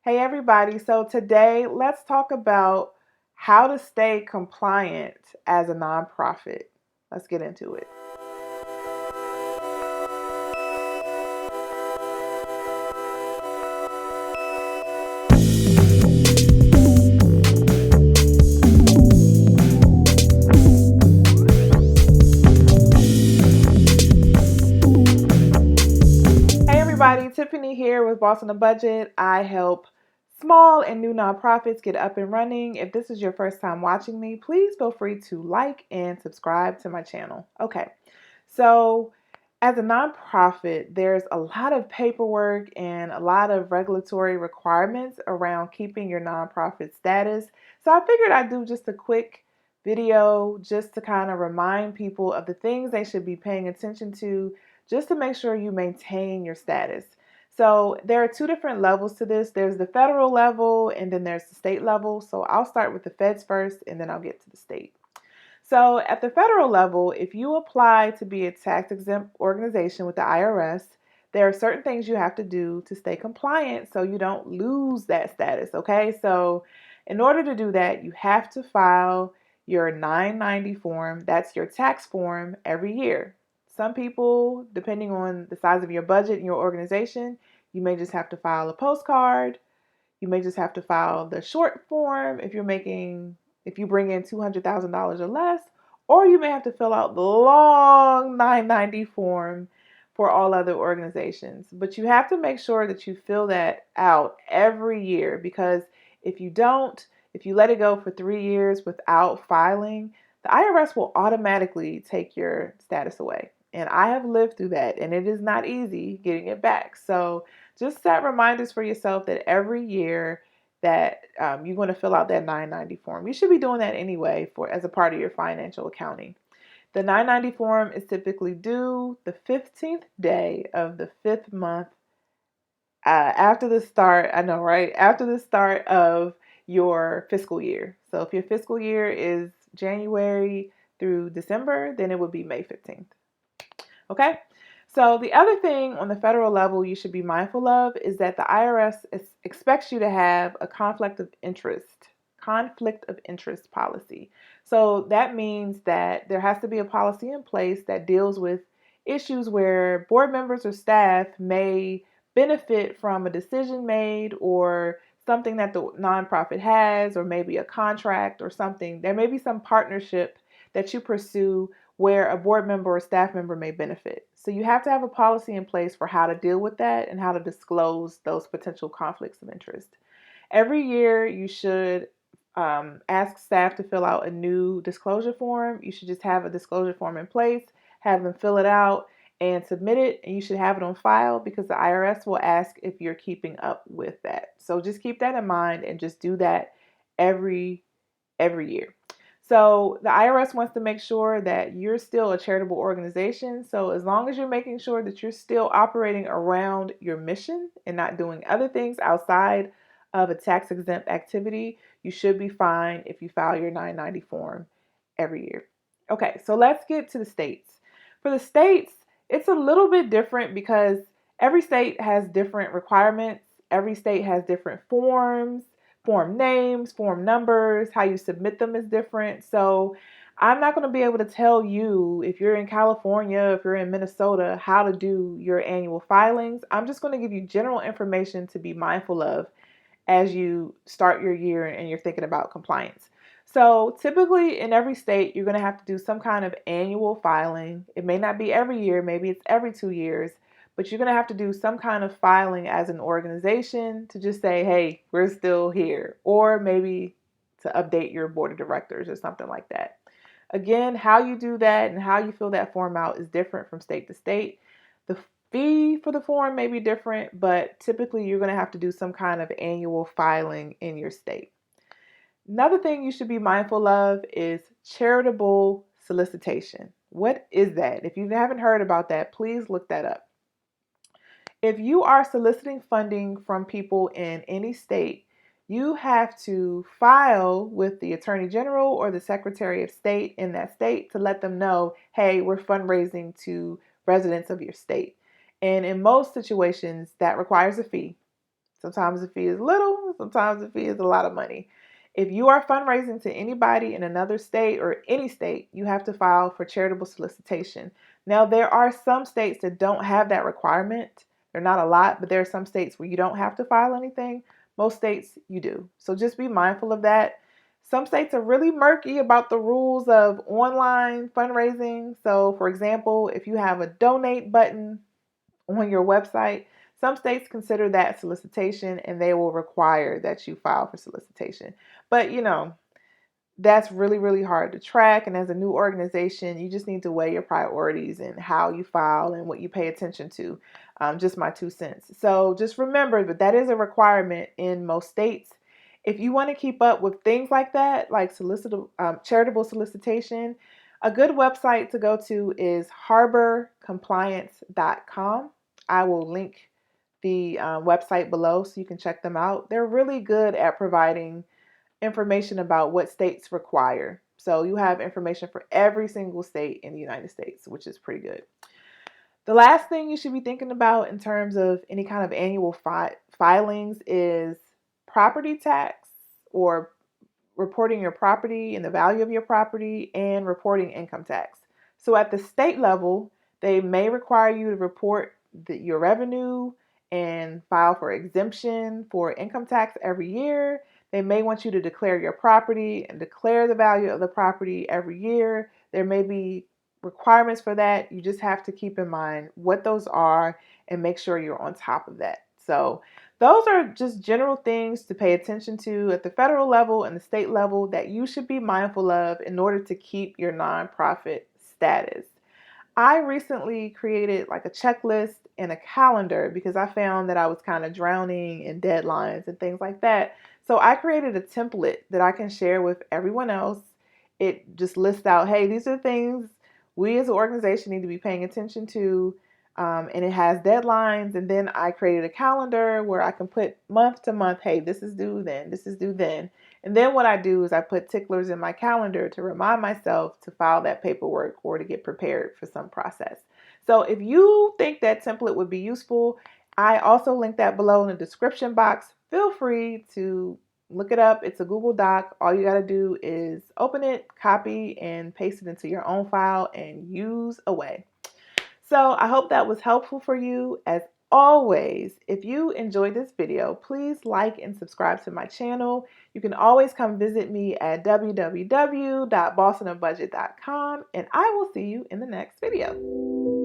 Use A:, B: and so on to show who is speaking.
A: Hey everybody, so today let's talk about how to stay compliant as a nonprofit. Let's get into it. Hey everybody, Tiffany here with Boss on a Budget. I help small and new nonprofits get up and running. If this is your first time watching me, please feel free to like and subscribe to my channel. Okay, so as a nonprofit, there's a lot of paperwork and a lot of regulatory requirements around keeping your nonprofit status. So I figured I'd do just a quick video just to kind of remind people of the things they should be paying attention to just to make sure you maintain your status. So there are two different levels to this. There's the federal level and then there's the state level. So I'll start with the feds first and then I'll get to the state. So at the federal level, if you apply to be a tax-exempt organization with the IRS, there are certain things you have to do to stay compliant so you don't lose that status, okay? So in order to do that, you have to file your 990 form. That's your tax form every year. Some people, depending on the size of your budget and your organization, you may just have to file a postcard. You may just have to file the short form if you bring in $200,000 or less, or you may have to fill out the long 990 form for all other organizations. But you have to make sure that you fill that out every year, because if you don't, if you let it go for 3 years without filing, the IRS will automatically take your status away. And I have lived through that, and it is not easy getting it back. So just set reminders for yourself that every year that you're going to fill out that 990 form. You should be doing that anyway as a part of your financial accounting. The 990 form is typically due the 15th day of the 5th month after the start, I know, right? After the start of your fiscal year. So if your fiscal year is January through December, then it would be May 15th. Okay? So the other thing on the federal level you should be mindful of is that the IRS expects you to have a conflict of interest policy. So that means that there has to be a policy in place that deals with issues where board members or staff may benefit from a decision made or something that the nonprofit has, or maybe a contract or something. There may be some partnership that you pursue where a board member or staff member may benefit. So you have to have a policy in place for how to deal with that and how to disclose those potential conflicts of interest. Every year you should ask staff to fill out a new disclosure form. You should just have a disclosure form in place, have them fill it out and submit it, and you should have it on file because the IRS will ask if you're keeping up with that. So just keep that in mind and just do that every year. So the IRS wants to make sure that you're still a charitable organization. So as long as you're making sure that you're still operating around your mission and not doing other things outside of a tax-exempt activity, you should be fine if you file your 990 form every year. Okay, so let's get to the states. For the states, it's a little bit different because every state has different requirements. Every state has different forms. Form names, form numbers, how you submit them is different. So I'm not going to be able to tell you if you're in California, if you're in Minnesota, how to do your annual filings. I'm just going to give you general information to be mindful of as you start your year and you're thinking about compliance. So typically in every state, you're going to have to do some kind of annual filing. It may not be every year, maybe it's every 2 years. But you're going to have to do some kind of filing as an organization to just say, hey, we're still here. Or maybe to update your board of directors or something like that. Again, how you do that and how you fill that form out is different from state to state. The fee for the form may be different, but typically you're going to have to do some kind of annual filing in your state. Another thing you should be mindful of is charitable solicitation. What is that? If you haven't heard about that, please look that up. If you are soliciting funding from people in any state, you have to file with the Attorney General or the Secretary of State in that state to let them know, hey, we're fundraising to residents of your state. And in most situations, that requires a fee. Sometimes the fee is little, sometimes the fee is a lot of money. If you are fundraising to anybody in another state or any state, you have to file for charitable solicitation. Now, there are some states that don't have that requirement. They're not a lot, but there are some states where you don't have to file anything. Most states you do. So just be mindful of that. Some states are really murky about the rules of online fundraising. So, for example, if you have a donate button on your website, some states consider that solicitation and they will require that you file for solicitation. But that's really, really hard to track. And as a new organization, you just need to weigh your priorities and how you file and what you pay attention to. Just my 2 cents. So just remember that is a requirement in most states. If you want to keep up with things like that, like charitable solicitation, a good website to go to is harborcompliance.com. I will link the website below so you can check them out. They're really good at providing information about what states require. So you have information for every single state in the United States, which is pretty good. The last thing you should be thinking about in terms of any kind of annual filings is property tax, or reporting your property and the value of your property, and reporting income tax. So at the state level, they may require you to report your revenue and file for exemption for income tax every year. They may want you to declare your property and declare the value of the property every year. There may be requirements for that. You just have to keep in mind what those are and make sure you're on top of that. So those are just general things to pay attention to at the federal level and the state level that you should be mindful of in order to keep your nonprofit status. I recently created like a checklist and a calendar because I found that I was kind of drowning in deadlines and things like that. So I created a template that I can share with everyone else. It just lists out, hey, these are things we as an organization need to be paying attention to. And it has deadlines. And then I created a calendar where I can put month to month, hey, this is due then, this is due then. And then what I do is I put ticklers in my calendar to remind myself to file that paperwork or to get prepared for some process. So if you think that template would be useful, I also link that below in the description box. Feel free to look it up. It's a Google Doc. All you got to do is open it, copy, and paste it into your own file and use away. So I hope that was helpful for you. As always, if you enjoyed this video, please like and subscribe to my channel. You can always come visit me at www.bossonabudget.com, and I will see you in the next video.